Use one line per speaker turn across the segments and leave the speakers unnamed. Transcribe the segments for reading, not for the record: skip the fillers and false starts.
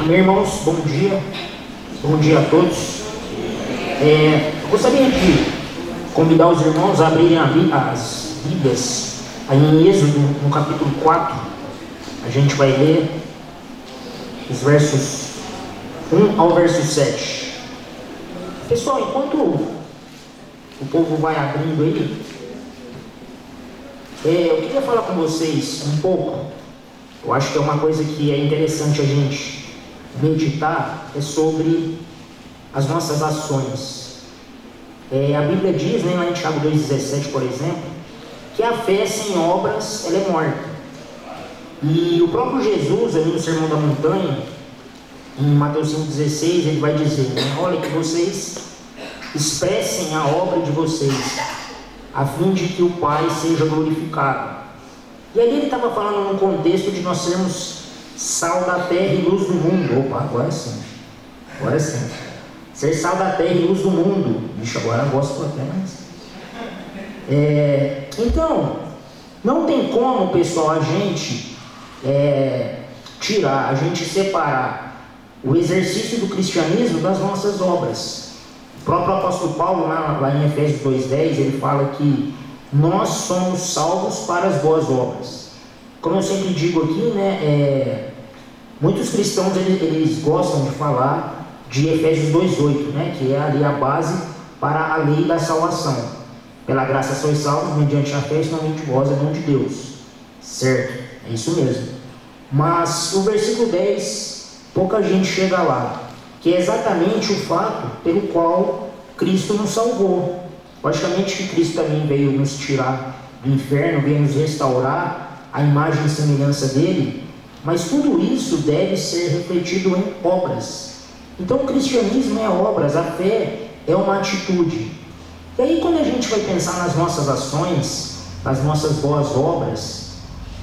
Amém, irmãos? Bom dia. Bom dia a todos. Eu gostaria de convidar os irmãos a abrirem as Bíblias aí em Êxodo, no capítulo 4. A gente vai ler os versos 1 ao verso 7. Pessoal, enquanto o povo vai abrindo aí, eu queria falar com vocês um pouco. Eu acho que é uma coisa que é interessante a gente meditar, é sobre as nossas ações. A Bíblia diz, lá em Tiago 2,17, por exemplo, que a fé sem obras, ela é morta. E o próprio Jesus, ali no Sermão da Montanha, em Mateus 5,16, ele vai dizer, olha, que vocês expressem a obra de vocês, a fim de que o Pai seja glorificado. E ali ele estava falando num contexto de nós sermos sal da terra e luz do mundo. Opa, agora sim. Ser sal da terra e luz do mundo. Bicho, agora eu gosto até mais. Então, não tem como, pessoal, a gente separar o exercício do cristianismo das nossas obras. O próprio apóstolo Paulo, lá em Efésios 2,10, ele fala que nós somos salvos para as boas obras. Como eu sempre digo aqui, muitos cristãos eles gostam de falar de Efésios 2,8, que é ali a base para a lei da salvação. Pela graça sois salvos, mediante a fé, isso não de vós, é dom de Deus. Certo? É isso mesmo. Mas o versículo 10, pouca gente chega lá, que é exatamente o fato pelo qual Cristo nos salvou. Logicamente que Cristo também veio nos tirar do inferno, veio nos restaurar a imagem e semelhança dele, mas tudo isso deve ser refletido em obras. Então o cristianismo é obras, a fé é uma atitude. E aí quando a gente vai pensar nas nossas ações, nas nossas boas obras,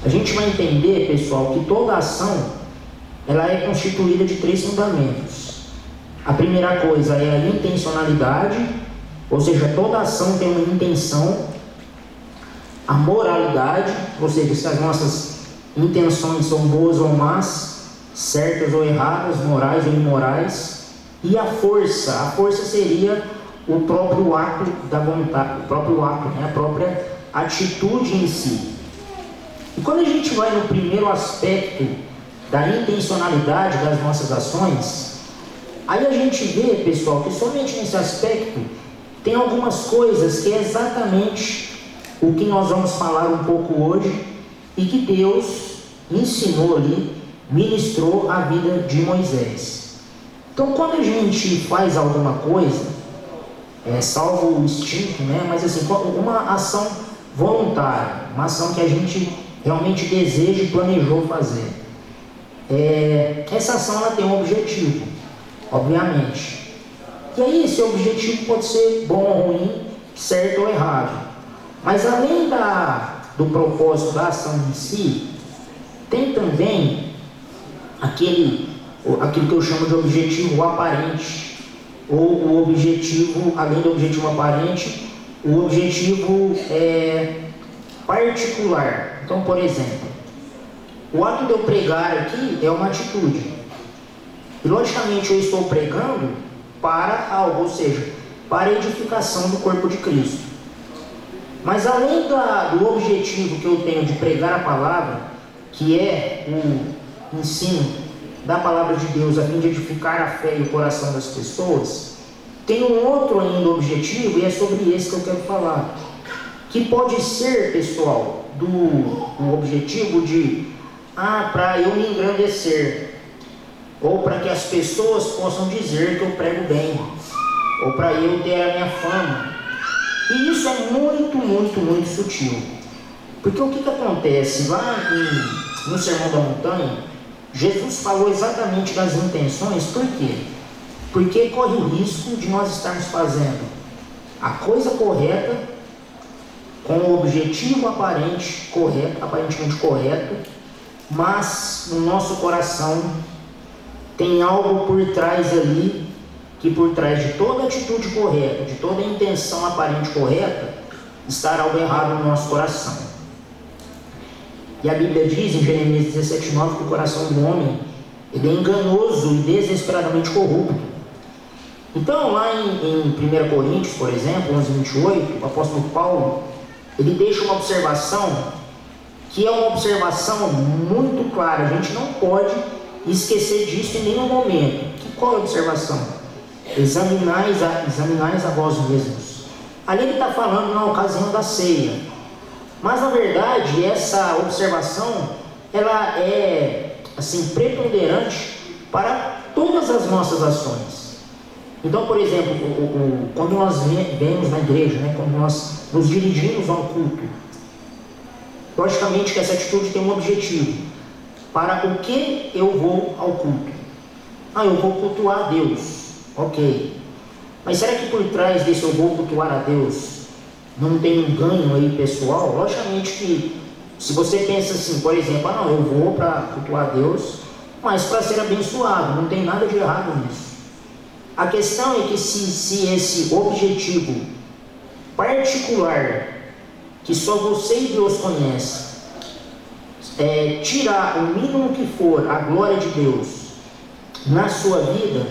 a gente vai entender, pessoal, que toda ação ela é constituída de 3 fundamentos. A primeira coisa é a intencionalidade, ou seja, toda ação tem uma intenção. A moralidade, ou seja, se as nossas intenções são boas ou más, certas ou erradas, morais ou imorais. E a força seria o próprio ato da vontade, a própria atitude em si. E quando a gente vai no primeiro aspecto da intencionalidade das nossas ações, aí a gente vê, pessoal, que somente nesse aspecto tem algumas coisas que é exatamente o que nós vamos falar um pouco hoje e que Deus ensinou ali, ministrou a vida de Moisés. Então, quando a gente faz alguma coisa, salvo o instinto, mas assim, uma ação voluntária, uma ação que a gente realmente deseja e planejou fazer, essa ação ela tem um objetivo, obviamente. E aí esse objetivo pode ser bom ou ruim, certo ou errado. Mas além do propósito da ação em si, tem também aquilo que eu chamo de objetivo aparente, ou o objetivo, além do objetivo aparente, o objetivo particular. Então, por exemplo, o ato de eu pregar aqui é uma atitude. E logicamente eu estou pregando para algo, ou seja, para a edificação do corpo de Cristo. Mas além do objetivo que eu tenho de pregar a palavra, que é o ensino da palavra de Deus a fim de edificar a fé e o coração das pessoas, tem um outro ainda objetivo, e é sobre esse que eu quero falar, que pode ser, pessoal, do objetivo de para eu me engrandecer, ou para que as pessoas possam dizer que eu prego bem, ou para eu ter a minha fama. E isso é muito, muito, muito sutil. Porque o que acontece? Lá no Sermão da Montanha, Jesus falou exatamente das intenções. Por quê? Porque corre o risco de nós estarmos fazendo a coisa correta, com o objetivo aparentemente correto, mas no nosso coração tem algo por trás ali, que por trás de toda atitude correta, de toda intenção aparente correta, está algo errado no nosso coração. E a Bíblia diz em Jeremias 17,9 que o coração do homem ele é enganoso e desesperadamente corrupto. Então, lá em 1 Coríntios, por exemplo, 11:28, o apóstolo Paulo, ele deixa uma observação que é uma observação muito clara. A gente não pode esquecer disso em nenhum momento. Qual é a observação? Examinais a vós mesmos. Ali ele está falando na ocasião da ceia. Mas, na verdade, essa observação, ela é, assim, preponderante para todas as nossas ações. Então, por exemplo, quando nós vemos na igreja, né, quando nós nos dirigimos a um culto, logicamente que essa atitude tem um objetivo. Para o que eu vou ao culto? Eu vou cultuar a Deus. Ok. Mas será que por trás desse eu vou cultuar a Deus não tem um ganho aí pessoal? Logicamente que, se você pensa assim, por exemplo, eu vou para cultuar a Deus, mas para ser abençoado, não tem nada de errado nisso. A questão é que se esse objetivo particular, que só você e Deus conhecem, tirar o mínimo que for a glória de Deus na sua vida,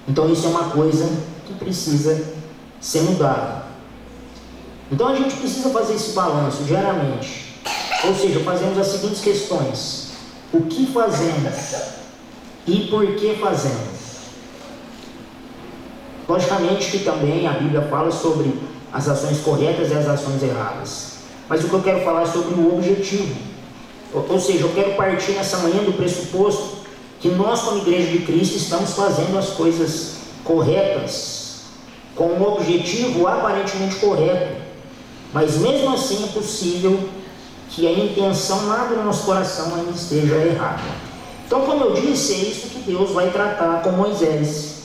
então isso é uma coisa que precisa ser mudada. Então a gente precisa fazer esse balanço diariamente. Ou seja, fazemos as seguintes questões: o que fazemos e por que fazemos? Logicamente que também a Bíblia fala sobre as ações corretas e as ações erradas, mas o que eu quero falar é sobre o objetivo. Ou seja, eu quero partir nessa manhã do pressuposto que nós, como Igreja de Cristo, estamos fazendo as coisas corretas, com um objetivo aparentemente correto, mas mesmo assim é possível que a intenção lá do nosso coração ainda esteja errada. Então, como eu disse, é isso que Deus vai tratar com Moisés.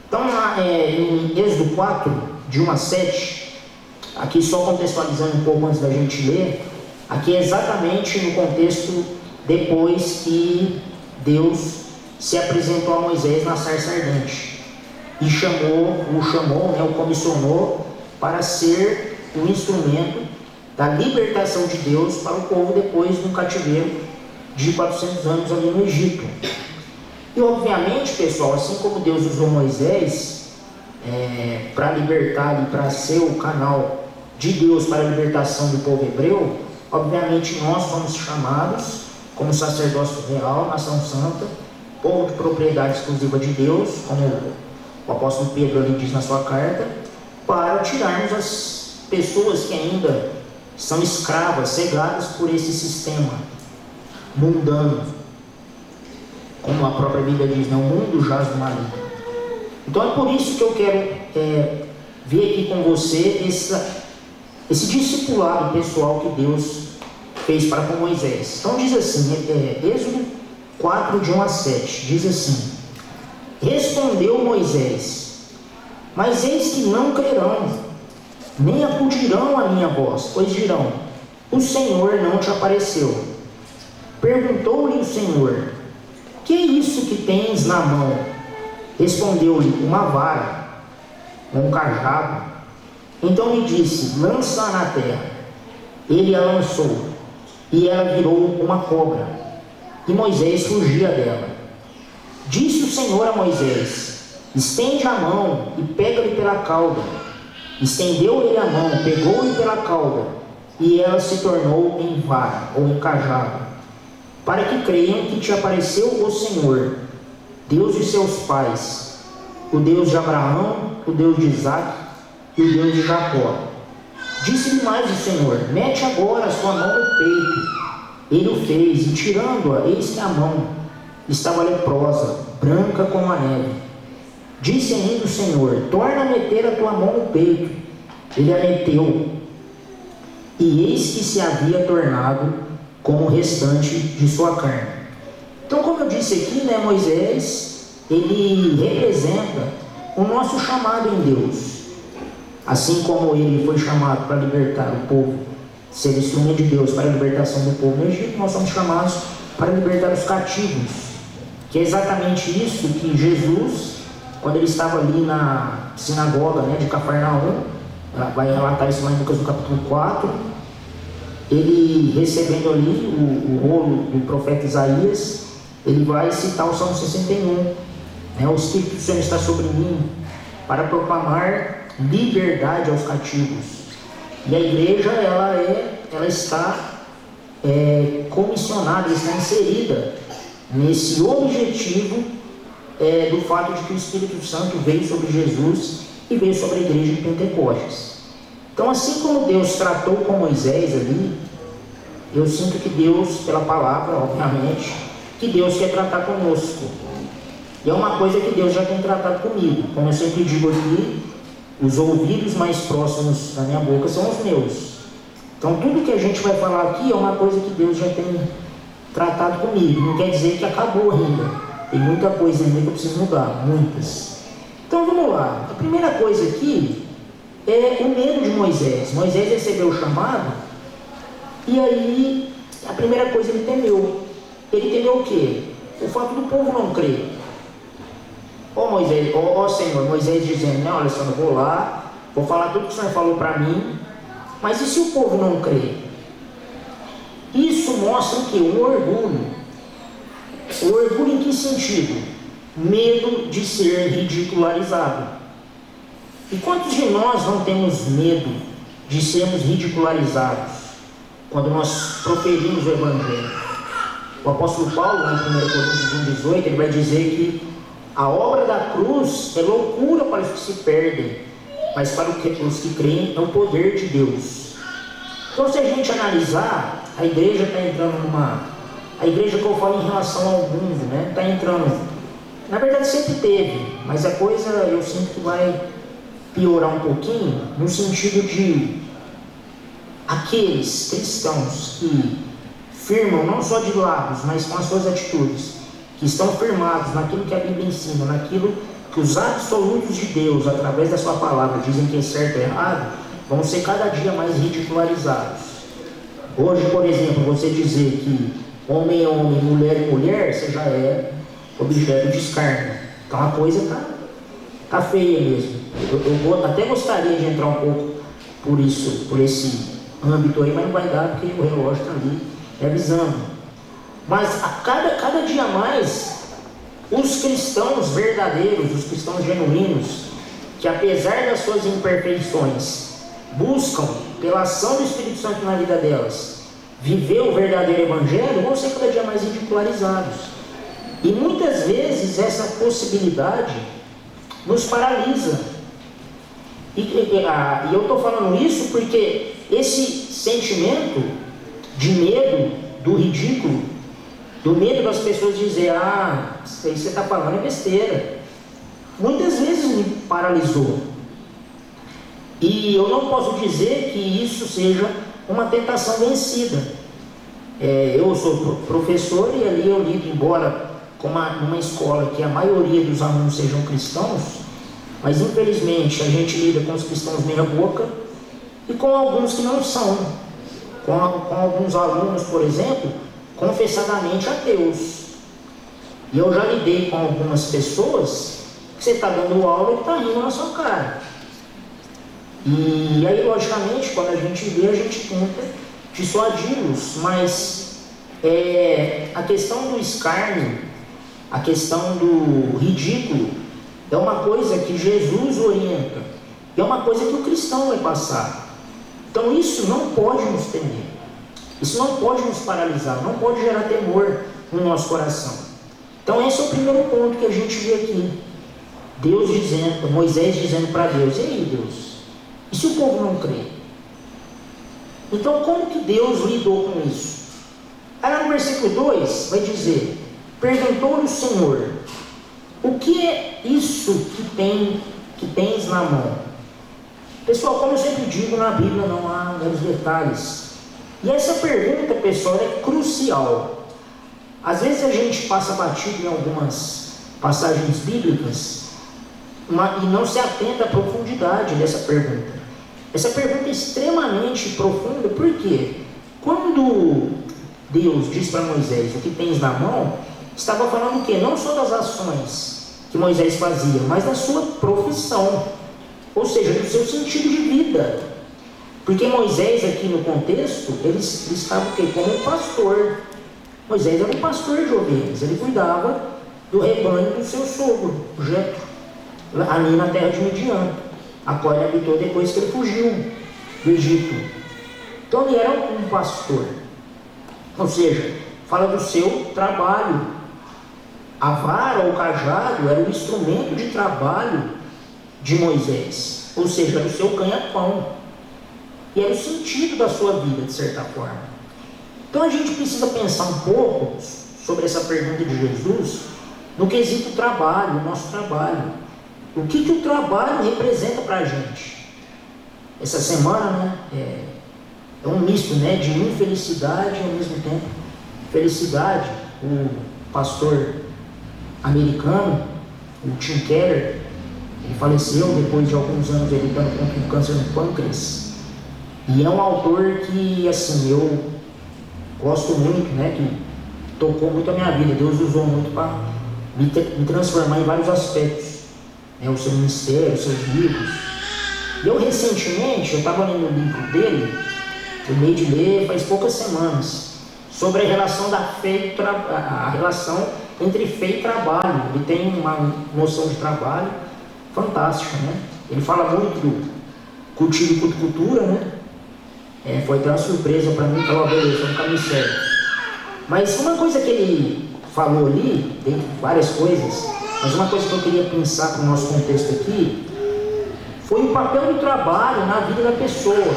Então, em Êxodo 4, de 1-7, aqui só contextualizando um pouco antes da gente ler, aqui é exatamente no contexto depois que Deus se apresentou a Moisés na sarça ardente e o comissionou para ser o instrumento da libertação de Deus para o povo depois de um cativeiro de 400 anos ali no Egito. E obviamente, pessoal, assim como Deus usou Moisés para libertar e para ser o canal de Deus para a libertação do povo hebreu, obviamente nós somos chamados como sacerdócio real, nação santa, povo de propriedade exclusiva de Deus, como o apóstolo Pedro ali diz na sua carta, para tirarmos as pessoas que ainda são escravas, cegadas por esse sistema mundano, como a própria Bíblia diz, o mundo jaz do maligno. Então é por isso que eu quero ver aqui com você esse discipulado pessoal que Deus fez para com Moisés. Então diz assim, Êxodo 4, de 1-7, diz assim: respondeu Moisés, mas eis que não crerão, nem acudirão à minha voz, pois dirão, o Senhor não te apareceu. Perguntou-lhe o Senhor, que é isso que tens na mão? Respondeu-lhe, uma vara, um cajado. Então lhe disse, lança-a na terra. Ele a lançou, e ela virou uma cobra, e Moisés fugia dela. Disse o Senhor a Moisés, estende a mão e pega-lhe pela cauda. Estendeu ele a mão, pegou-lhe pela cauda, e ela se tornou em vara, ou em cajado, para que creiam que te apareceu o Senhor, Deus de seus pais, o Deus de Abraão, o Deus de Isaque e o Deus de Jacó. Disse-lhe mais o Senhor, mete agora a sua mão no peito. Ele o fez, e tirando-a, eis que a mão estava leprosa, branca como a neve. Disse ainda o Senhor, torna a meter a tua mão no peito. Ele a meteu, e eis que se havia tornado como o restante de sua carne. Então, como eu disse aqui, Moisés, ele representa o nosso chamado em Deus. Assim como ele foi chamado para libertar o povo, ser instrumento de Deus para a libertação do povo no Egito, nós somos chamados para libertar os cativos, que é exatamente isso que Jesus, quando ele estava ali na sinagoga de Cafarnaum, vai relatar isso lá em Lucas no capítulo 4, ele recebendo ali o rolo do profeta Isaías, ele vai citar o Salmo 61, né? O Espírito do Senhor está sobre mim para proclamar liberdade aos cativos. E a igreja, ela está comissionada, está inserida nesse objetivo do fato de que o Espírito Santo veio sobre Jesus e veio sobre a igreja de Pentecostes. Então, assim como Deus tratou com Moisés ali, eu sinto que Deus, pela palavra, obviamente, que Deus quer tratar conosco. E é uma coisa que Deus já tem tratado comigo. Como eu sempre digo aqui, os ouvidos mais próximos da minha boca são os meus. Então, tudo que a gente vai falar aqui é uma coisa que Deus já tem tratado comigo. Não quer dizer que acabou ainda. Tem muita coisa ainda que eu preciso mudar, muitas. Então, vamos lá. A primeira coisa aqui é o medo de Moisés. Moisés recebeu o chamado e aí a primeira coisa ele temeu. Ele temeu o quê? O fato do povo não crer. Moisés, Senhor, Moisés dizendo, olha só, eu vou lá, vou falar tudo que o Senhor falou para mim, mas e se o povo não crer? Isso mostra o quê? Um orgulho. O orgulho em que sentido? Medo de ser ridicularizado. E quantos de nós não temos medo de sermos ridicularizados quando nós proferimos o Evangelho? O apóstolo Paulo, em 1 Coríntios 1,18, ele vai dizer que a obra da cruz é loucura para os que se perdem, mas para os que creem é o poder de Deus. Então, se a gente analisar, a igreja está entrando a igreja que eu falo em relação ao mundo, né? Está entrando, na verdade sempre teve, mas a coisa eu sinto que vai piorar um pouquinho, no sentido de aqueles cristãos que firmam não só de lábios, mas com as suas atitudes, que estão firmados naquilo que a Bíblia ensina, naquilo que os absolutos de Deus, através da sua palavra, dizem que é certo e errado, vão ser cada dia mais ridicularizados. Hoje, por exemplo, você dizer que homem é homem, mulher é mulher, você já é objeto de escárnio. Então a coisa tá feia mesmo. Eu até gostaria de entrar um pouco por esse âmbito aí, mas não vai dar porque o relógio está ali avisando. Mas a cada dia mais, os cristãos verdadeiros, os cristãos genuínos, que apesar das suas imperfeições, buscam, pela ação do Espírito Santo na vida delas, viver o verdadeiro Evangelho, vão ser cada dia mais ridicularizados. E muitas vezes essa possibilidade nos paralisa. E eu estou falando isso porque esse sentimento de medo do ridículo, do medo das pessoas dizer, isso aí você está falando é besteira, muitas vezes me paralisou. E eu não posso dizer que isso seja uma tentação vencida. Eu sou professor e ali eu lido, embora com uma escola que a maioria dos alunos sejam cristãos, mas infelizmente a gente lida com os cristãos meia boca e com alguns que não são, com alguns alunos, por exemplo, confessadamente ateus. E eu já lidei com algumas pessoas que você está dando aula e está rindo na sua cara. E aí, logicamente, quando a gente vê, a gente tenta dissuadi-los, mas a questão do escárnio, a questão do ridículo, é uma coisa que Jesus orienta, é uma coisa que o cristão vai passar. Então isso não pode nos temer, isso não pode nos paralisar, não pode gerar temor no nosso coração. Então esse é o primeiro ponto que a gente vê aqui. Moisés dizendo para Deus, e aí Deus, e se o povo não crê? Então como que Deus lidou com isso? Aí no versículo 2 vai dizer, perguntou-lhe o Senhor, o que é isso que tens na mão? Pessoal, como eu sempre digo, na Bíblia não há meros detalhes. E essa pergunta, pessoal, é crucial. Às vezes a gente passa batido em algumas passagens bíblicas e não se atenta à profundidade dessa pergunta. Essa pergunta é extremamente profunda, porque quando Deus diz para Moisés, o que tens na mão, estava falando o quê? Não só das ações que Moisés fazia, mas da sua profissão, ou seja, do seu sentido de vida. Porque Moisés aqui no contexto, ele estava o quê? Como um pastor. Moisés era um pastor de ovelhas, ele cuidava do rebanho do seu sogro, Jetro, ali na terra de Midian, a qual ele habitou depois que ele fugiu do Egito. Então ele era um pastor, ou seja, fala do seu trabalho. A vara ou o cajado era o instrumento de trabalho de Moisés, ou seja, era o seu ganha-pão, e era o sentido da sua vida, de certa forma. Então a gente precisa pensar um pouco sobre essa pergunta de Jesus no quesito trabalho, o nosso trabalho. O que o trabalho representa para a gente? Essa semana, né, é um misto, né, de infelicidade e ao mesmo tempo felicidade. O pastor americano, o Tim Keller, ele faleceu depois de alguns anos ele lutando contra um câncer no pâncreas. E é um autor que, assim, eu gosto muito, né, que tocou muito a minha vida. Deus usou muito para me transformar em vários aspectos, né, o seu ministério, os seus livros. E eu recentemente, eu estava lendo um livro dele, terminei de ler faz poucas semanas, sobre a relação da fé a relação entre fé e trabalho. Ele tem uma noção de trabalho fantástica, né? Ele fala muito do cultivo e cultura, né? Foi até uma surpresa para mim, então, beleza, eu nunca me certo. Mas uma coisa que ele falou ali, dentre várias coisas, mas uma coisa que eu queria pensar para o nosso contexto aqui, foi o papel do trabalho na vida da pessoa.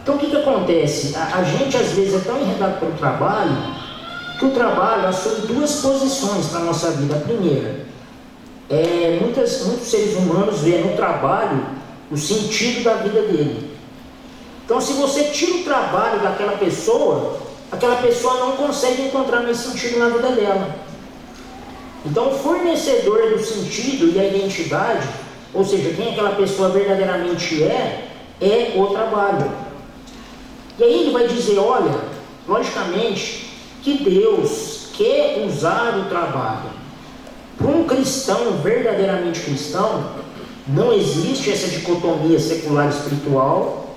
Então o que acontece? A gente às vezes é tão enredado pelo trabalho, que o trabalho assume duas posições para a nossa vida. A primeira, muitos seres humanos veem no trabalho o sentido da vida dele. Então se você tira o trabalho daquela pessoa não consegue encontrar mais sentido na vida dela. Então o fornecedor do sentido e a identidade, ou seja, quem aquela pessoa verdadeiramente é o trabalho. E aí ele vai dizer, olha, logicamente que Deus quer usar o trabalho. Para um cristão, verdadeiramente cristão, não existe essa dicotomia secular e espiritual,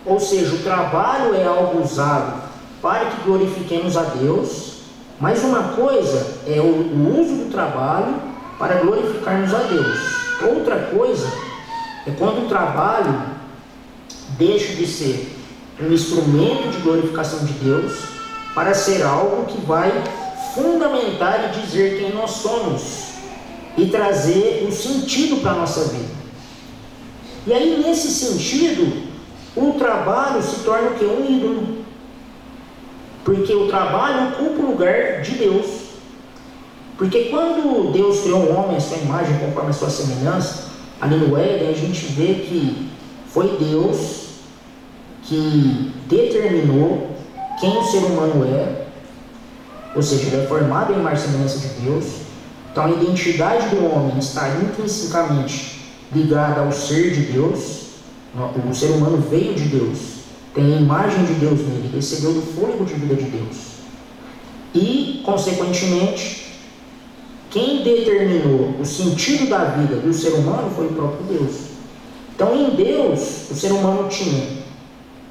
ou seja, o trabalho é algo usado para que glorifiquemos a Deus, mas uma coisa é o uso do trabalho para glorificarmos a Deus. Outra coisa é quando o trabalho deixa de ser um instrumento de glorificação de Deus para ser algo que vai fundamentar e dizer quem nós somos e trazer um sentido para a nossa vida. E aí, nesse sentido, o trabalho se torna o quê? Um ídolo. Porque o trabalho ocupa o lugar de Deus. Porque quando Deus criou o homem à sua imagem, conforme a sua semelhança, ali no Éden, a gente vê que foi Deus que determinou quem o ser humano é, ou seja, ele é formado em imagem e semelhança de Deus. Então a identidade do homem está intrinsecamente ligada ao ser de Deus. O ser humano veio de Deus, tem a imagem de Deus nele, recebeu do fôlego de vida de Deus. E, consequentemente, quem determinou o sentido da vida do ser humano foi o próprio Deus. Então, em Deus, o ser humano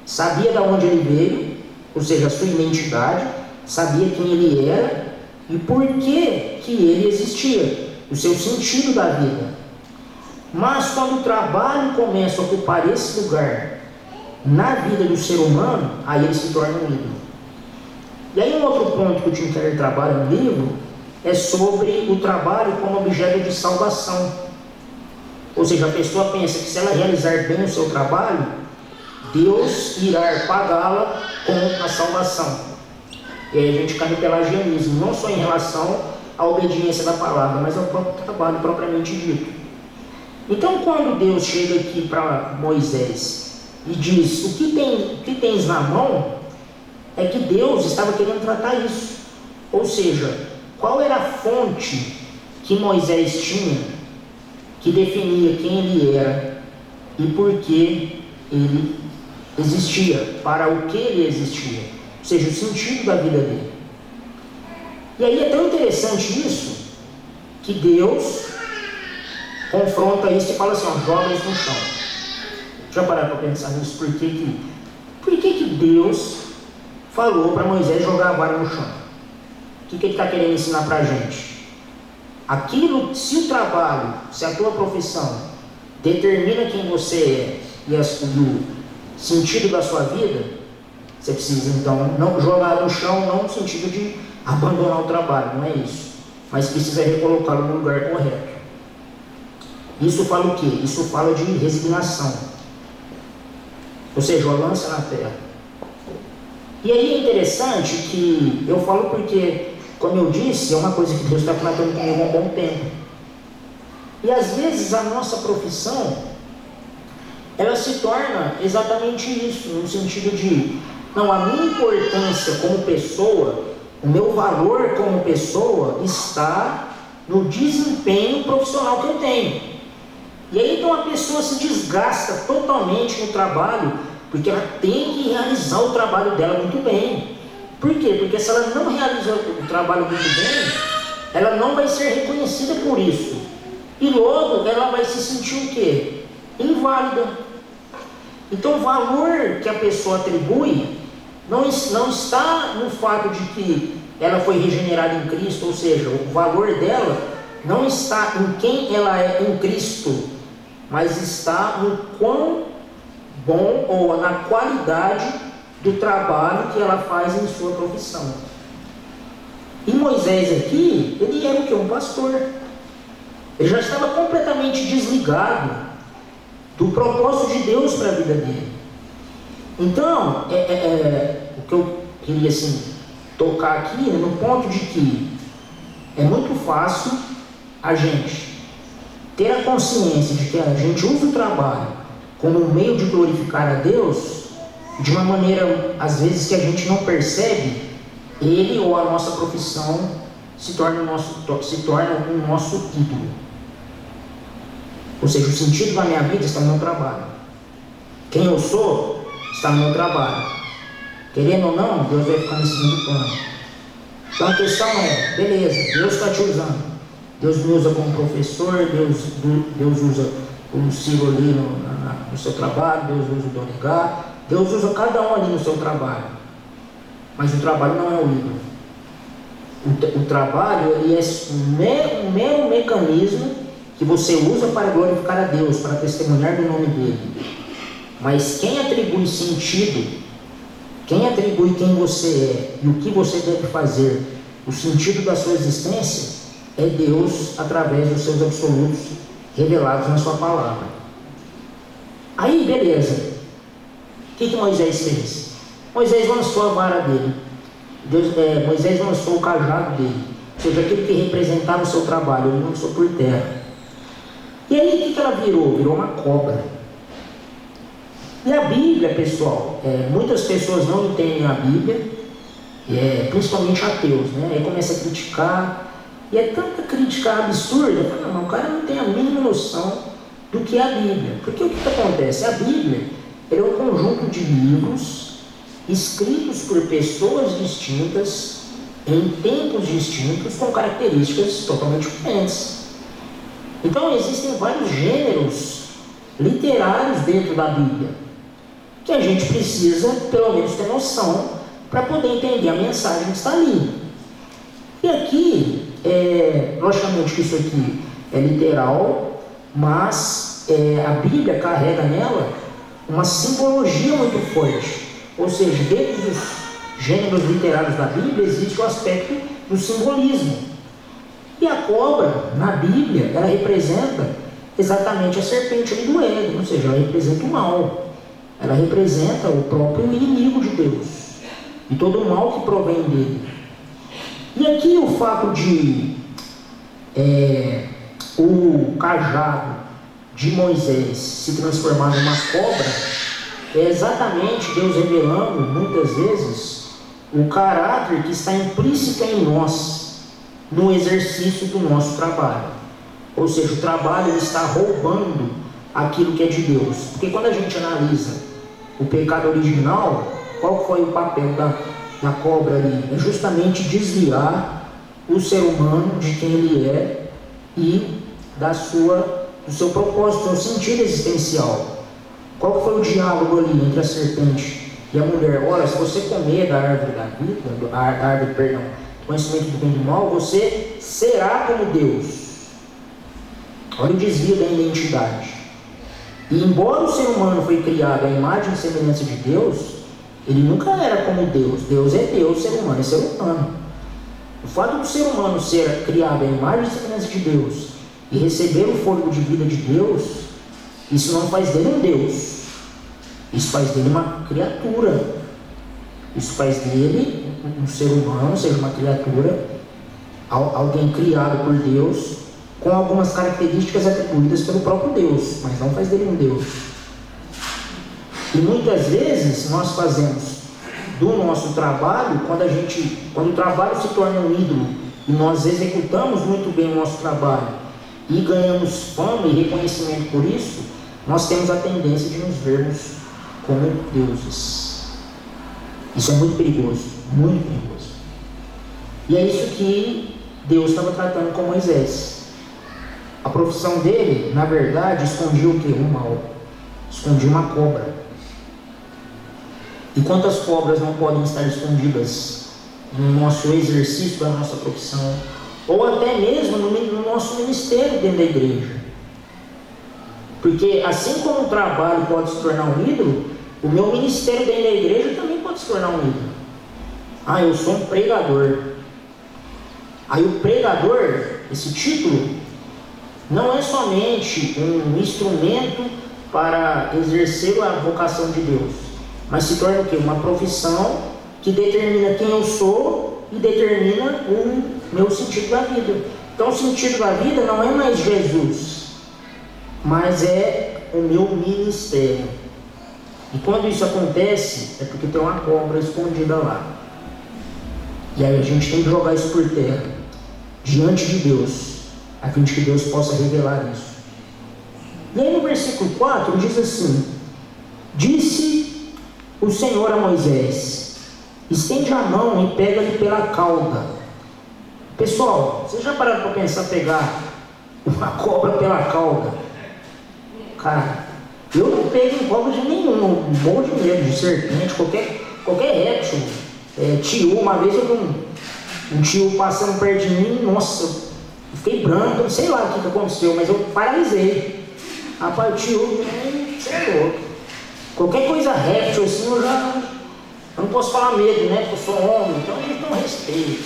sabia de onde ele veio, ou seja, a sua identidade, sabia quem ele era e por que ele existia, o seu sentido da vida. Mas quando o trabalho começa a ocupar esse lugar na vida do ser humano, aí ele se torna um ídolo. E aí um outro ponto que o Tim Keller trabalha no livro é sobre o trabalho como objeto de salvação. Ou seja, a pessoa pensa que se ela realizar bem o seu trabalho, Deus irá pagá-la com a salvação. E aí a gente cai no pelagianismo, não só em relação à obediência da palavra, mas ao próprio trabalho propriamente dito. Então quando Deus chega aqui para Moisés e diz, o que tens na mão, é que Deus estava querendo tratar isso. Ou seja, qual era a fonte que Moisés tinha, que definia quem ele era e por que ele existia, para o que ele existia, ou seja, o sentido da vida dele. E aí é tão interessante isso, que Deus confronta isso e fala assim, joga isso no chão. Deixa eu parar para pensar nisso, por que Deus falou para Moisés jogar a vara no chão? que ele está querendo ensinar para a gente? Aquilo, se o trabalho, se a tua profissão determina quem você é e o sentido da sua vida, você precisa então não jogar no chão, não no sentido de abandonar o trabalho, não é isso, mas precisa recolocá-lo no lugar correto. Isso fala o quê? Isso fala de resignação, ou seja, a lança na terra. E aí é interessante que eu falo porque, como eu disse, é uma coisa que Deus está tratando comigo há um bom tempo. E às vezes a nossa profissão, ela se torna exatamente isso, no sentido de, não, a minha importância como pessoa, o meu valor como pessoa está no desempenho profissional que eu tenho. E aí então a pessoa se desgasta totalmente no trabalho, porque ela tem que realizar o trabalho dela muito bem. Por quê? Porque se ela não realiza o trabalho muito bem, ela não vai ser reconhecida por isso. E logo ela vai se sentir o quê? Inválida. Então o valor que a pessoa atribui não está no fato de que ela foi regenerada em Cristo, ou seja, o valor dela não está em quem ela é em Cristo, mas está no quão bom ou na qualidade do trabalho que ela faz em sua profissão. E Moisés aqui, ele era o que? Um pastor. Ele já estava completamente desligado do propósito de Deus para a vida dele. Então, o que eu queria assim, tocar aqui é no ponto de que é muito fácil a gente ter a consciência de que a gente usa o trabalho como um meio de glorificar a Deus de uma maneira, às vezes, que a gente não percebe, ele ou a nossa profissão se torna o nosso ídolo. Ou seja, o sentido da minha vida está no meu trabalho. Quem eu sou está no meu trabalho. Querendo ou não, Deus vai ficar em segundo plano. Então a questão é, beleza, Deus está te usando. Deus me usa como professor, Deus usa o Ciro ali no seu trabalho, Deus usa o Donegá, Deus usa cada um ali no seu trabalho. Mas o trabalho não é o ídolo. O trabalho ele é um mero mecanismo que você usa para glorificar a Deus, para testemunhar do nome dele. Mas quem atribui sentido, quem atribui quem você é e o que você deve fazer, o sentido da sua existência, é Deus através dos seus absolutos revelados na sua palavra. Aí, beleza. O que Moisés fez? Moisés lançou a vara dele. Moisés lançou o cajado dele, ou seja, aquele que representava o seu trabalho, ele lançou por terra. E aí o que ela virou? Virou uma cobra. E a Bíblia, pessoal, muitas pessoas não entendem a Bíblia, principalmente ateus, né? Aí começa a criticar, e é tanta crítica absurda, não, o cara não tem a mínima noção do que é a Bíblia. Porque o que acontece? A Bíblia é um conjunto de livros escritos por pessoas distintas, em tempos distintos, com características totalmente diferentes. Então existem vários gêneros literários dentro da Bíblia, que a gente precisa, pelo menos, ter noção para poder entender a mensagem que está ali. E aqui, logicamente que isso aqui é literal, mas a Bíblia carrega nela uma simbologia muito forte. Ou seja, dentro dos gêneros literários da Bíblia existe o aspecto do simbolismo. E a cobra, na Bíblia, ela representa exatamente a serpente do Éden, ou seja, ela representa o mal. Ela representa o próprio inimigo de Deus e todo o mal que provém dele. E aqui o fato de o cajado de Moisés se transformar numa cobra é exatamente Deus revelando, muitas vezes, o caráter que está implícito em nós no exercício do nosso trabalho. Ou seja, o trabalho está roubando aquilo que é de Deus. Porque quando a gente analisa o pecado original, qual foi o papel da cobra ali? É justamente desviar o ser humano de quem ele é e do seu propósito, do seu sentido existencial. Qual foi o diálogo ali entre a serpente e a mulher? Olha, se você comer da árvore da vida, conhecimento do bem e do mal, você será como Deus. Olha o desvio da identidade. E embora o ser humano foi criado à imagem e semelhança de Deus, ele nunca era como Deus. Deus é Deus, ser humano é ser humano. O fato do ser humano ser criado à imagem e semelhança de Deus e receber o fôlego de vida de Deus, isso não faz dele um Deus. Isso faz dele uma criatura. Isso faz dele um ser humano, ou seja, uma criatura, alguém criado por Deus, com algumas características atribuídas pelo próprio Deus, mas não faz dele um Deus. E muitas vezes nós fazemos do nosso trabalho, quando o trabalho se torna um ídolo, e nós executamos muito bem o nosso trabalho, e ganhamos fama e reconhecimento por isso, nós temos a tendência de nos vermos como deuses. Isso é muito perigoso, muito perigoso. E é isso que Deus estava tratando com Moisés. A profissão dele, na verdade, escondia o quê? O mal. Escondia uma cobra. E quantas cobras não podem estar escondidas no nosso exercício da nossa profissão, ou até mesmo no nosso ministério dentro da igreja? Porque assim como o trabalho pode se tornar um ídolo, o meu ministério dentro da igreja também pode se tornar um ídolo. Ah, eu sou um pregador. Aí o pregador, esse título, não é somente um instrumento para exercer a vocação de Deus, mas se torna o quê? Uma profissão que determina quem eu sou e determina o meu sentido da vida. Então o sentido da vida não é mais Jesus, mas é o meu ministério. E quando isso acontece, é porque tem uma cobra escondida lá. E aí a gente tem que jogar isso por terra, diante de Deus, a fim de que Deus possa revelar isso. E aí no versículo 4 diz assim: disse o Senhor a Moisés: estende a mão e pega-lhe pela cauda. Pessoal, vocês já pararam para pensar pegar uma cobra pela cauda? Cara, eu não pego em cobra de nenhum, um monte de medo de serpente, qualquer réptil. Tio, uma vez eu vi um tio passando perto de mim, nossa, eu fiquei branco, não sei lá o que aconteceu, mas eu paralisei. Rapaz, o tio, você é louco. Qualquer coisa réptil assim, eu não posso falar medo, né? Porque eu sou homem, então eles dão respeito.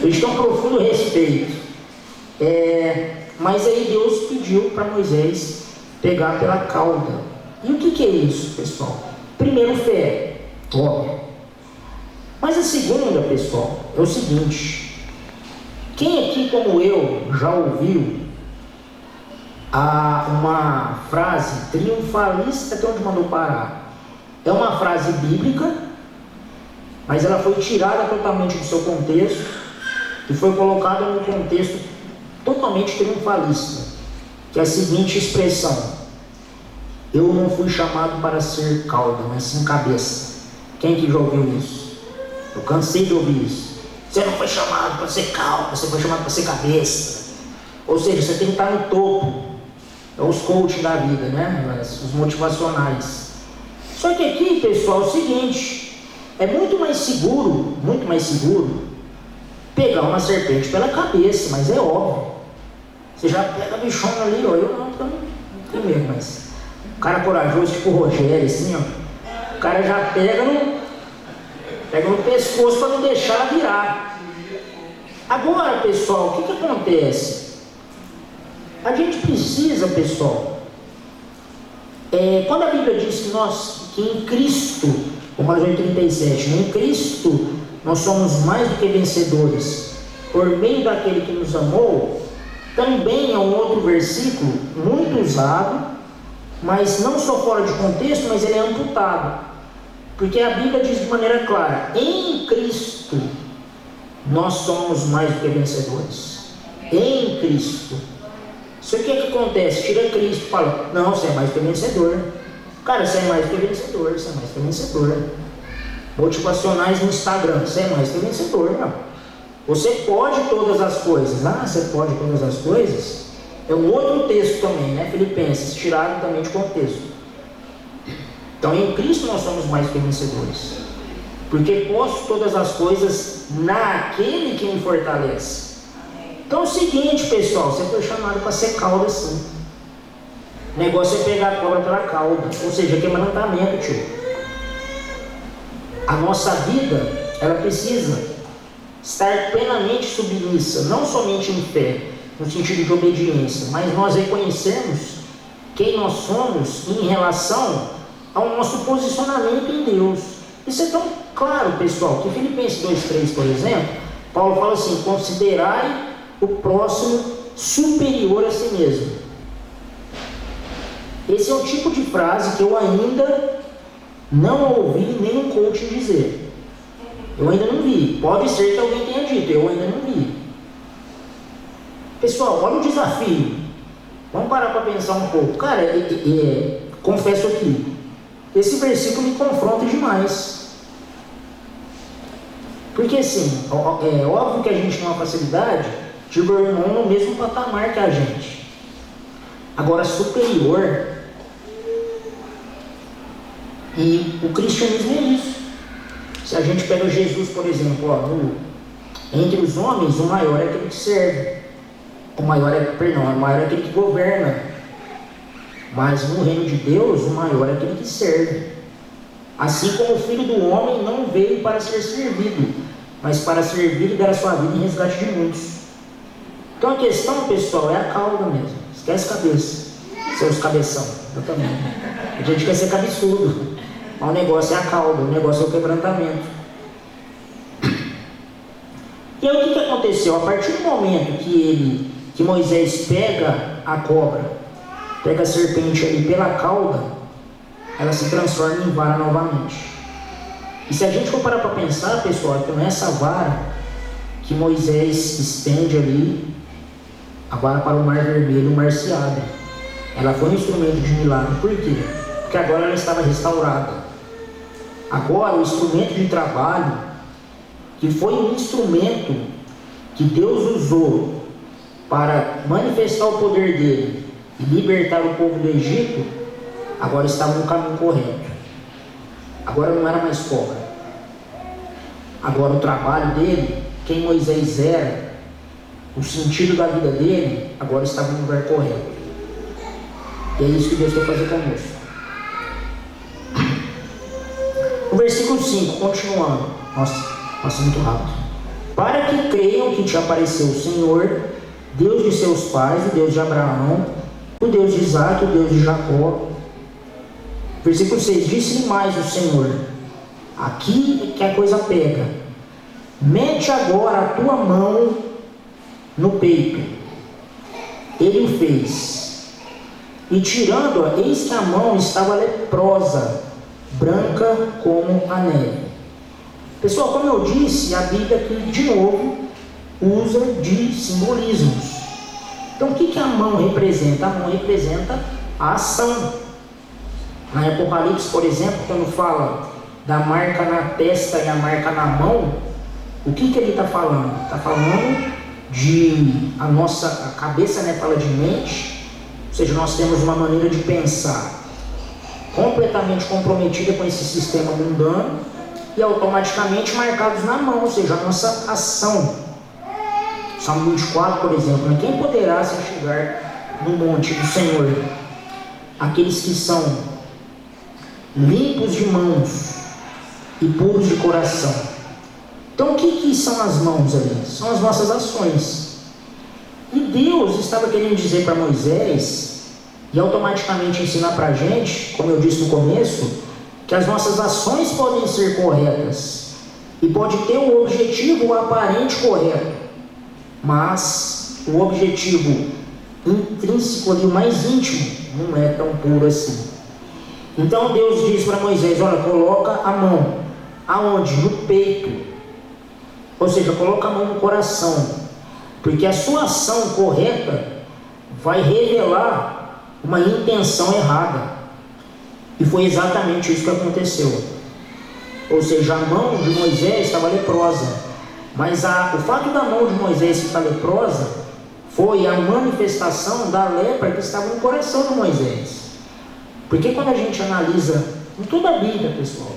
Eles dão profundo respeito. Mas aí Deus pediu para Moisés pegar pela cauda. E o que é isso, pessoal? Primeiro, fé, óbvio. Mas a segunda, pessoal, é o seguinte: quem aqui como eu já ouviu uma frase triunfalista até onde mandou parar? É uma frase bíblica, mas ela foi tirada totalmente do seu contexto e foi colocada num contexto totalmente triunfalista, que é a seguinte expressão: eu não fui chamado para ser cauda, mas sim cabeça. Quem que já ouviu isso? Eu cansei de ouvir isso. Você não foi chamado para ser cauda, você foi chamado para ser cabeça. Ou seja, você tem que estar no topo. É os coaching da vida, né? Os motivacionais. Só que aqui, pessoal, é o seguinte: é muito mais seguro pegar uma serpente pela cabeça, mas é óbvio. Você já pega a bichona ali, ó. Eu não tenho medo, mas o cara corajoso, tipo o Rogério, assim, ó. O cara já pega no pescoço para não deixar ela virar. Agora, pessoal, o que acontece? A gente precisa, pessoal, quando a Bíblia diz que em Cristo, como Romanos 8,37, em Cristo nós somos mais do que vencedores, por meio daquele que nos amou, também é um outro versículo muito usado, mas não só fora de contexto, mas ele é amputado. Porque a Bíblia diz de maneira clara: em Cristo nós somos mais do que vencedores. Em Cristo. Isso aqui é que acontece: tira Cristo e fala, não, você é mais do que vencedor. Cara, você é mais do que vencedor, você é mais do que vencedor. Motivacionais no Instagram, você é mais do que vencedor, não. Você pode todas as coisas. Você pode todas as coisas? É um outro texto também, né? Filipenses, tirado também de contexto. Então em Cristo nós somos mais do que vencedores. porque posso todas as coisas naquele que me fortalece. Então é o seguinte, pessoal, você foi chamado para ser cauda sim. O negócio é pegar a cobra pela cauda, ou seja, quebrantamento, tio. A nossa vida, ela precisa estar plenamente submissa, não somente em fé, no sentido de obediência, mas nós reconhecemos quem nós somos em relação ao nosso posicionamento em Deus. Isso é tão claro, pessoal, que Filipenses 2,3, por exemplo, Paulo fala assim: considerai o próximo superior a si mesmo. Esse é o tipo de frase que eu ainda não ouvi nenhum coach dizer. Eu ainda não vi. Pode ser que alguém tenha dito, eu ainda não vi. Pessoal, olha o desafio. Vamos parar para pensar um pouco. Cara, confesso aqui, esse versículo me confronta demais. Porque assim, é óbvio que a gente tem uma facilidade de ver o irmão no mesmo patamar que a gente. Agora, superior, e o cristianismo é isso. Se a gente pega Jesus, por exemplo, entre os homens, o maior é aquele que serve. O maior é aquele que governa. Mas no reino de Deus, o maior é aquele que serve. Assim como o Filho do Homem não veio para ser servido, mas para servir e dar a sua vida em resgate de muitos. Então a questão, pessoal, é a cauda mesmo. Esquece cabeça. Seus cabeção. Eu também. A gente quer ser cabeçudo. Mas o negócio é a cauda, o negócio é o quebrantamento. E aí o que aconteceu? A partir do momento que Moisés pega a cobra, pega a serpente ali pela cauda, ela se transforma em vara novamente. E se a gente for parar para pensar, pessoal, então essa vara que Moisés estende ali, a vara para o mar vermelho, o mar se abre. Ela foi um instrumento de milagre. Por quê? Porque agora ela estava restaurada. Agora o instrumento de trabalho, que foi um instrumento que Deus usou para manifestar o poder dele e libertar o povo do Egito, agora estava no caminho correto. Agora não era mais cobra. Agora o trabalho dele, quem Moisés era, o sentido da vida dele, agora estava no lugar correto. E é isso que Deus quer fazer conosco. O versículo 5, continuando. Nossa, muito rápido. Para que creiam que te apareceu o Senhor, Deus de seus pais, o Deus de Abraão, o Deus de Isaac, o Deus de Jacó. Versículo 6, disse-lhe mais o Senhor, aqui que a coisa pega, mete agora a tua mão no peito. Ele o fez, e tirando-a, eis que a mão estava leprosa, branca como a neve. Pessoal, como eu disse, a Bíblia aqui de novo usa de simbolismos. Então o que a mão representa? A mão representa a ação. Na Apocalipse, por exemplo, quando fala da marca na testa e a marca na mão, o que ele está falando? Está falando de a cabeça, né, fala de mente, ou seja, nós temos uma maneira de pensar completamente comprometida com esse sistema mundano e automaticamente marcados na mão, ou seja, a nossa ação. Salmo 24, por exemplo, né? Quem poderá se chegar no monte do Senhor? Aqueles que são limpos de mãos e puros de coração. Então o que são as mãos ali? São as nossas ações. E Deus estava querendo dizer para Moisés, e automaticamente ensinar para a gente, como eu disse no começo, que as nossas ações podem ser corretas e pode ter o objetivo aparente correto, mas o objetivo intrínseco ali, o mais íntimo, não é tão puro assim. Então Deus diz para Moisés, olha, coloca a mão, aonde? No peito, ou seja, coloca a mão no coração, porque a sua ação correta vai revelar uma intenção errada. E foi exatamente isso que aconteceu. Ou seja, a mão de Moisés estava leprosa, mas o fato da mão de Moisés estar leprosa foi a manifestação da lepra que estava no coração de Moisés. Porque quando a gente analisa em toda a Bíblia, pessoal,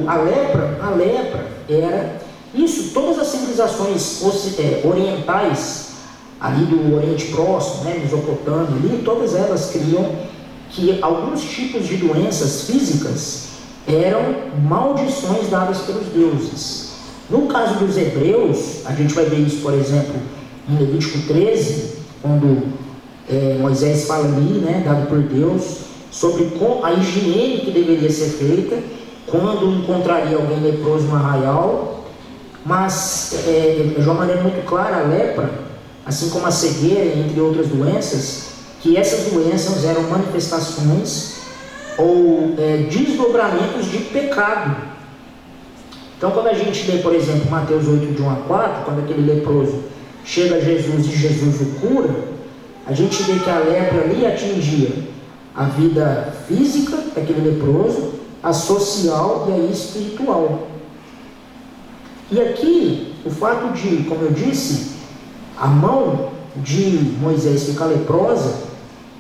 A lepra era isso. Todas as civilizações orientais, ali do Oriente Próximo, né, Mesopotâmia, ali, todas elas criam que alguns tipos de doenças físicas eram maldições dadas pelos deuses. No caso dos hebreus, a gente vai ver isso, por exemplo, em Levítico 13, quando Moisés fala ali, né, dado por Deus, sobre a higiene que deveria ser feita quando encontraria alguém leproso no arraial. Mas, de uma maneira muito clara, a lepra, assim como a cegueira, entre outras doenças, que essas doenças eram manifestações ou desdobramentos de pecado. Então, quando a gente lê, por exemplo, Mateus 8, de 1 a 4, quando aquele leproso chega a Jesus e Jesus o cura, a gente vê que a lepra ali atingia a vida física daquele leproso, a social e a espiritual. E aqui, o fato de, como eu disse, a mão de Moisés ficar leprosa,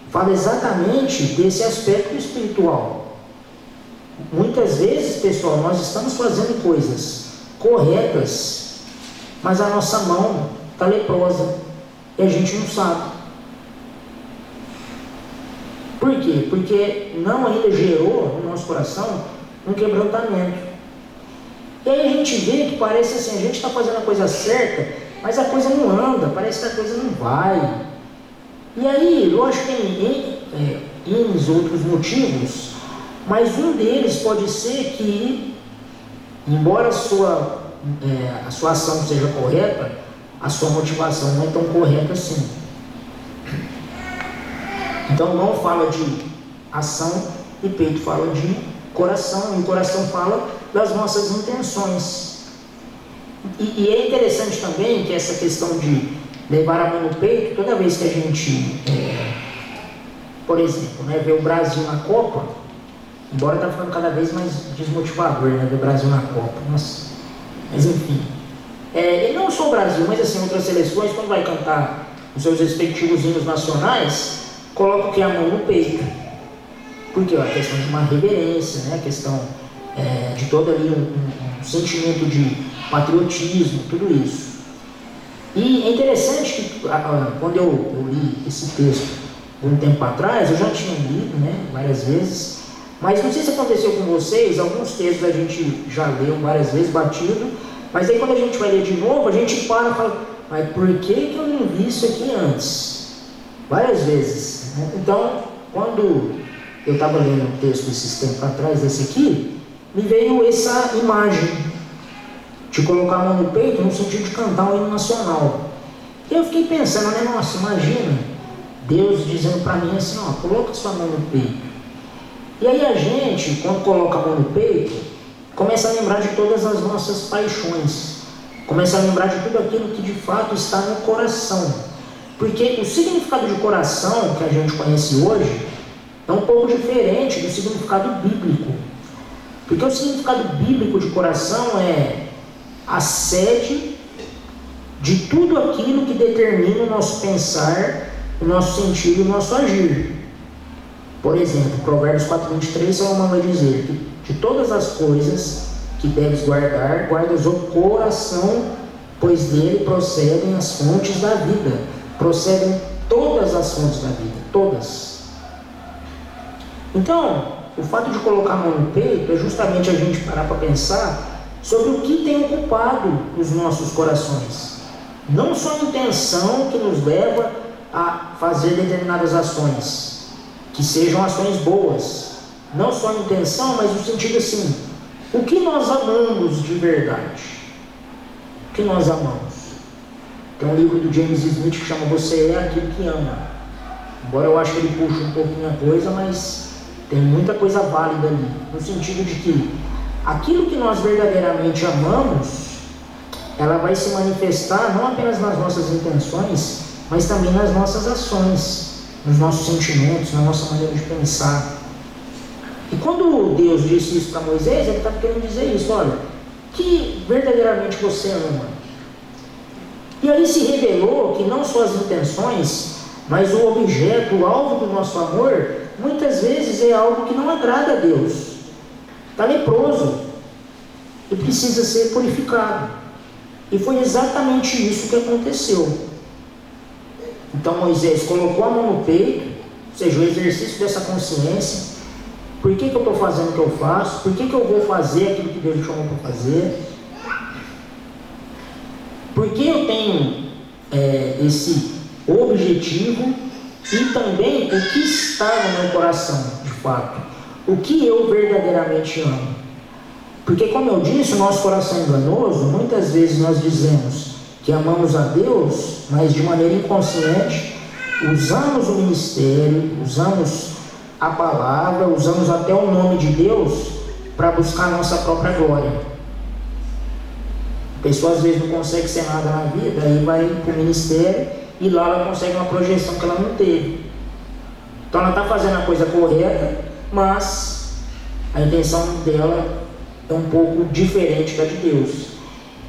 fala exatamente desse aspecto espiritual. Muitas vezes, pessoal, nós estamos fazendo coisas corretas, mas a nossa mão está leprosa e a gente não sabe. Por quê? Porque não ainda gerou no nosso coração um quebrantamento. E aí a gente vê que parece assim, a gente está fazendo a coisa certa, mas a coisa não anda, parece que a coisa não vai. E aí, lógico que tem outros motivos, mas um deles pode ser que, embora a sua ação seja correta, a sua motivação não é tão correta assim. Então, mão fala de ação e peito fala de coração, e o coração fala das nossas intenções. E é interessante também que essa questão de levar a mão no peito, toda vez que a gente, por exemplo, né, vê o Brasil na Copa, embora está ficando cada vez mais desmotivador, né, ver o Brasil na Copa, mas enfim, e não só o Brasil, mas assim, outras seleções, quando vai cantar os seus respectivos hinos nacionais, coloca o que? A mão no peito, porque é a questão de uma reverência, né, a questão de todo ali um sentimento de patriotismo, tudo isso. E é interessante que quando eu li esse texto um tempo atrás, eu já tinha lido, né, várias vezes, mas não sei se aconteceu com vocês, alguns textos a gente já leu várias vezes, batido, mas aí quando a gente vai ler de novo, a gente para e fala, mas por que eu não vi isso aqui antes? Várias vezes, né? Então, quando eu estava lendo um texto esses tempos atrás, desse aqui, me veio essa imagem de colocar a mão no peito no sentido de cantar um hino nacional. E eu fiquei pensando, né, nossa, imagina Deus dizendo para mim assim, ó, coloca sua mão no peito. E aí a gente, quando coloca a mão no peito, começa a lembrar de todas as nossas paixões, começa a lembrar de tudo aquilo que de fato está no coração. Porque o significado de coração que a gente conhece hoje é um pouco diferente do significado bíblico. Porque o significado bíblico de coração é a sede de tudo aquilo que determina o nosso pensar, o nosso sentir e o nosso agir. Por exemplo, Provérbios 4:23, Salomão vai dizer que de todas as coisas que deves guardar, guardas o coração, pois dele procedem as fontes da vida. Procedem todas as fontes da vida, todas. Então, o fato de colocar a mão no peito é justamente a gente parar para pensar sobre o que tem ocupado os nossos corações. Não só a intenção que nos leva a fazer determinadas ações, que sejam ações boas. Não só a intenção, mas no sentido assim, o que nós amamos de verdade? O que nós amamos? Tem um livro do James Smith que chama Você é Aquilo que Ama. Embora eu acho que ele puxa um pouquinho a coisa, mas tem muita coisa válida ali, no sentido de que aquilo que nós verdadeiramente amamos, ela vai se manifestar não apenas nas nossas intenções, mas também nas nossas ações, nos nossos sentimentos, na nossa maneira de pensar. E quando Deus disse isso para Moisés, ele estava querendo dizer isso, olha, que verdadeiramente você ama. E aí se revelou que não só as intenções, mas o objeto, o alvo do nosso amor, muitas vezes é algo que não agrada a Deus. Está leproso, e precisa ser purificado. E foi exatamente isso que aconteceu. Então Moisés colocou a mão no peito, ou seja, o exercício dessa consciência. Por que eu estou fazendo o que eu faço? Por que eu vou fazer aquilo que Deus me chamou para fazer? Por que eu tenho esse objetivo? E também o que está no meu coração, de fato. O que eu verdadeiramente amo. Porque, como eu disse, o nosso coração é enganoso. Muitas vezes nós dizemos que amamos a Deus, mas de maneira inconsciente usamos o ministério, usamos a palavra, usamos até o nome de Deus para buscar a nossa própria glória. A pessoa às vezes não consegue ser nada na vida, aí vai para o ministério e lá ela consegue uma projeção que ela não teve. Então ela está fazendo a coisa correta, mas a intenção dela é um pouco diferente da de Deus.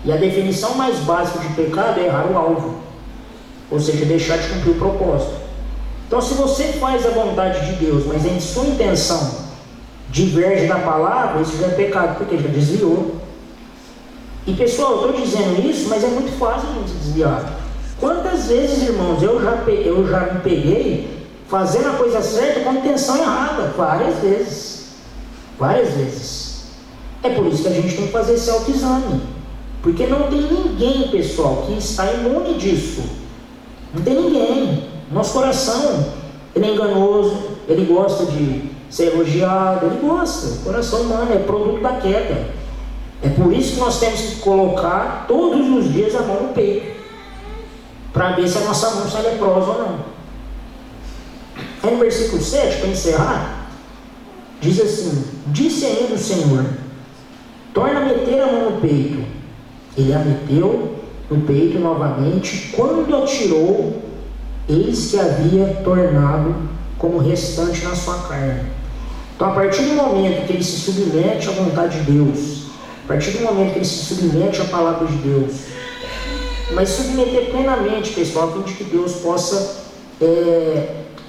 E a definição mais básica de pecado é errar o alvo, ou seja, deixar de cumprir o propósito. Então, se você faz a vontade de Deus, mas em sua intenção diverge da palavra, isso já é pecado, porque já desviou. E pessoal, eu estou dizendo isso, mas é muito fácil a gente desviar. Quantas vezes, irmãos, eu já me peguei fazendo a coisa certa com a intenção errada? Várias vezes. Várias vezes. É por isso que a gente tem que fazer esse autoexame. Porque não tem ninguém, pessoal, que está imune disso. Não tem ninguém. Nosso coração, ele é enganoso, ele gosta de ser elogiado, ele gosta. O coração humano é produto da queda. É por isso que nós temos que colocar todos os dias a mão no peito, para ver se a nossa mão está leprosa ou não. Aí no versículo 7, para encerrar, diz assim: disse ainda o Senhor, torna a meter a mão no peito. Ele a meteu no peito novamente. Quando a tirou, eis que havia tornado como restante na sua carne. Então, a partir do momento que ele se submete à vontade de Deus, a partir do momento que ele se submete à palavra de Deus, mas submeter plenamente, pessoal, a fim de que Deus possa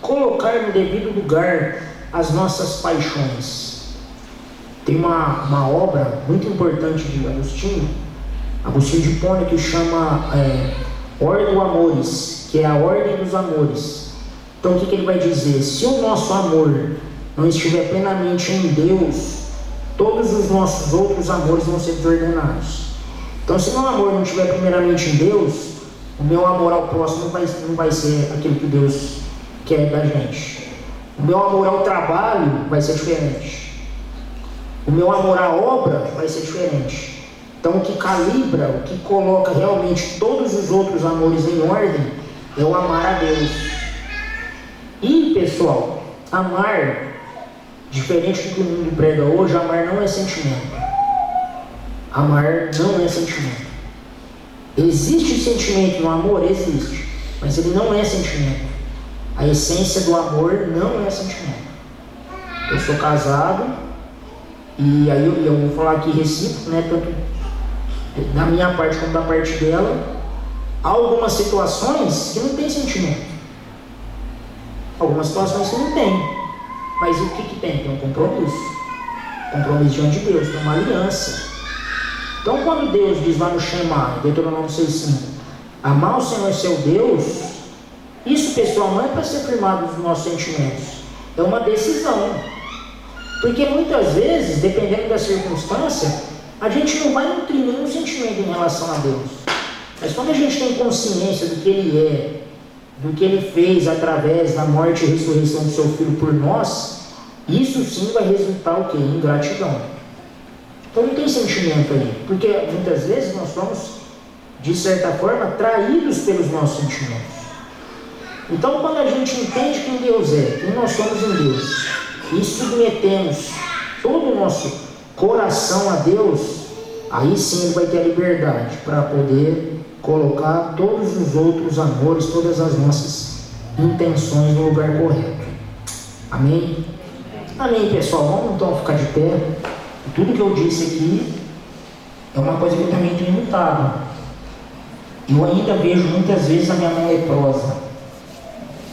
colocar no devido lugar as nossas paixões. Tem uma obra muito importante de Agostinho de Hipona, que chama Ordo Amores, que é a ordem dos amores. Então o que ele vai dizer? Se o nosso amor não estiver plenamente em Deus, todos os nossos outros amores vão ser desordenados. Então, se meu amor não estiver primeiramente em Deus, o meu amor ao próximo não vai ser aquilo que Deus quer da gente. O meu amor ao trabalho vai ser diferente. O meu amor à obra vai ser diferente. Então, o que calibra, o que coloca realmente todos os outros amores em ordem é o amar a Deus. E, pessoal, amar, diferente do que o mundo prega hoje, amar não é sentimento. Amar não é sentimento. Existe sentimento no amor? Existe. Mas ele não é sentimento. A essência do amor não é sentimento. Eu sou casado, e aí eu vou falar aqui recíproco, né? Tanto da minha parte como da parte dela. Há algumas situações que não tem sentimento. Algumas situações que não tem. Mas o que tem? Tem um compromisso. Compromisso diante de Deus, tem uma aliança. Então, quando Deus diz lá no Shema, Deuteronômio 6,5, amar o Senhor seu Deus, isso, pessoal, não é para ser firmado nos nossos sentimentos, é uma decisão. Porque muitas vezes, dependendo da circunstância, a gente não vai nutrir nenhum sentimento em relação a Deus. Mas quando a gente tem consciência do que Ele é, do que Ele fez através da morte e ressurreição do seu Filho por nós, isso sim vai resultar o quê? Em gratidão. Então não tem sentimento aí, porque muitas vezes nós somos, de certa forma, traídos pelos nossos sentimentos. Então, quando a gente entende quem Deus é, quem nós somos em Deus, e submetemos todo o nosso coração a Deus, aí sim Ele vai ter a liberdade para poder colocar todos os outros amores, todas as nossas intenções no lugar correto. Amém? Amém, pessoal. Vamos então ficar de pé. Tudo que eu disse aqui é uma coisa que eu também tenho notado. Eu ainda vejo muitas vezes a minha mão leprosa.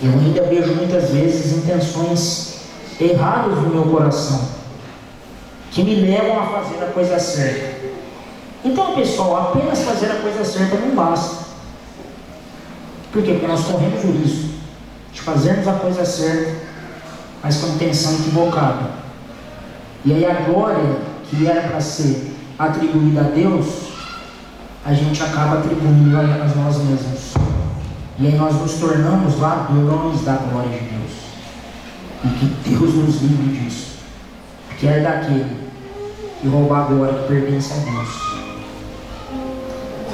Eu ainda vejo muitas vezes intenções erradas no meu coração, que me levam a fazer a coisa certa. Então, pessoal, apenas fazer a coisa certa não basta. Por quê? Porque nós corremos o risco de fazermos a coisa certa, mas com intenção equivocada. E aí a glória que era para ser atribuída a Deus, a gente acaba atribuindo a nós mesmos. E aí nós nos tornamos ladrões da glória de Deus. E que Deus nos livre disso. Que é daquele que rouba a glória que pertence a Deus.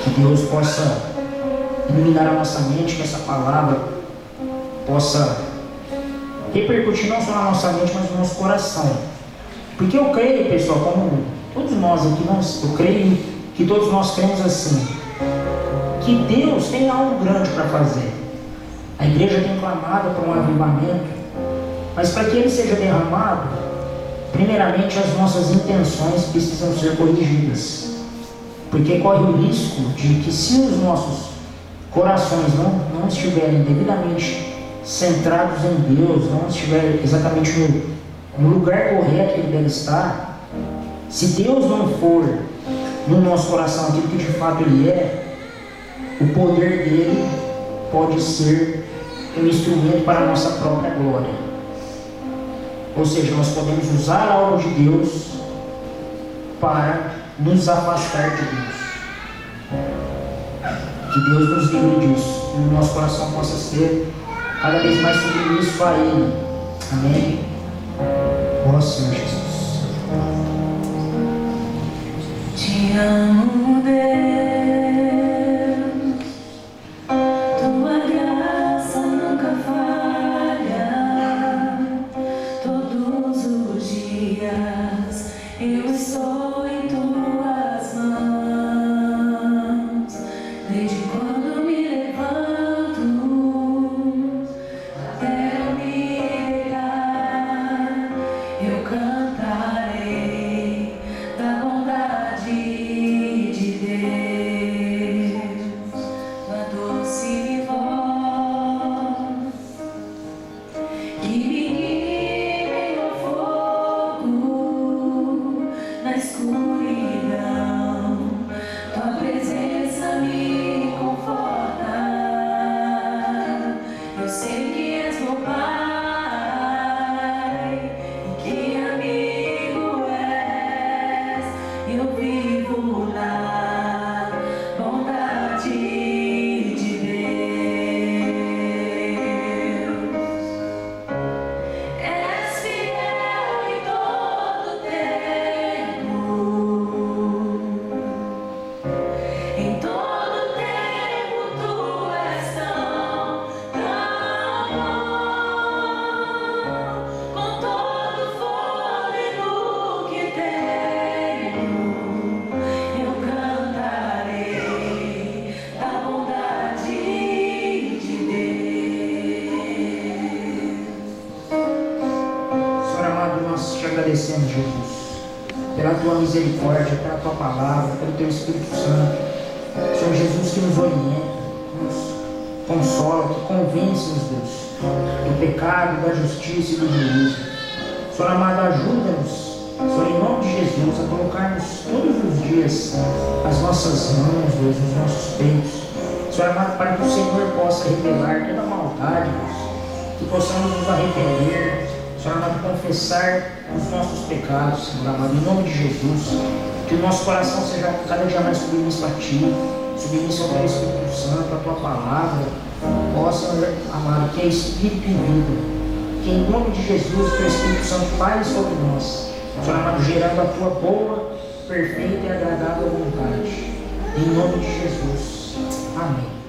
Que Deus possa iluminar a nossa mente, que essa palavra possa repercutir não só na nossa mente, mas no nosso coração. Porque eu creio, pessoal, como todos nós aqui, eu creio que todos nós cremos assim, que Deus tem algo grande para fazer. A igreja tem clamado por um avivamento, mas para que ele seja derramado, primeiramente as nossas intenções precisam ser corrigidas. Porque corre o risco de que, se os nossos corações não estiverem devidamente centrados em Deus, não estiverem exatamente no lugar correto que ele deve estar, se Deus não for no nosso coração aquilo que de fato ele é, o poder dele pode ser um instrumento para a nossa própria glória. Ou seja, nós podemos usar a obra de Deus para nos afastar de Deus. Que Deus nos livre disso, e o nosso coração possa ser cada vez mais submisso a Ele. Amém? Ó Senhor Jesus.
Te amo, Deus. Tua graça nunca falha. Todos os dias eu estou em tuas mãos. Desde quando me levanto até eu me deitar, eu cantarei da bondade de Deus. Tua doce voz que me guia em meu fogo na escuridão. Tua presença me conforta. Eu sei que és meu Pai e que amigo és. Eu vivo na bondade de Deus. És fiel em todo tempo. Em todo tempo tu és tão bom. Com todo fôlego que tenho, eu cantarei da bondade de Deus.
Senhor amado, nós te agradecemos, Jesus, pela tua misericórdia, pela tua palavra, pelo teu Espírito Santo. Senhor Jesus, que nos orienta, que nos consola, que convence-nos, Deus, do pecado, da justiça e do juízo. Senhor amado, ajuda-nos, Senhor, em nome de Jesus, a colocarmos todos os dias as nossas mãos, Deus, nos nossos peitos. Senhor amado, para que o Senhor possa revelar toda a maldade, Deus, que possamos nos arrepender, Senhor amado, confessar os nossos pecados, Senhor amado, em nome de Jesus, que o nosso coração seja cada dia mais submisso a Ti, submisso ao Teu Espírito Santo, a Tua palavra, Senhor amado, que é Espírito e vida, que em nome de Jesus o Teu Espírito Santo fale sobre nós, Senhor amado, gerando a Tua boa, perfeita e agradável vontade, em nome de Jesus, amém.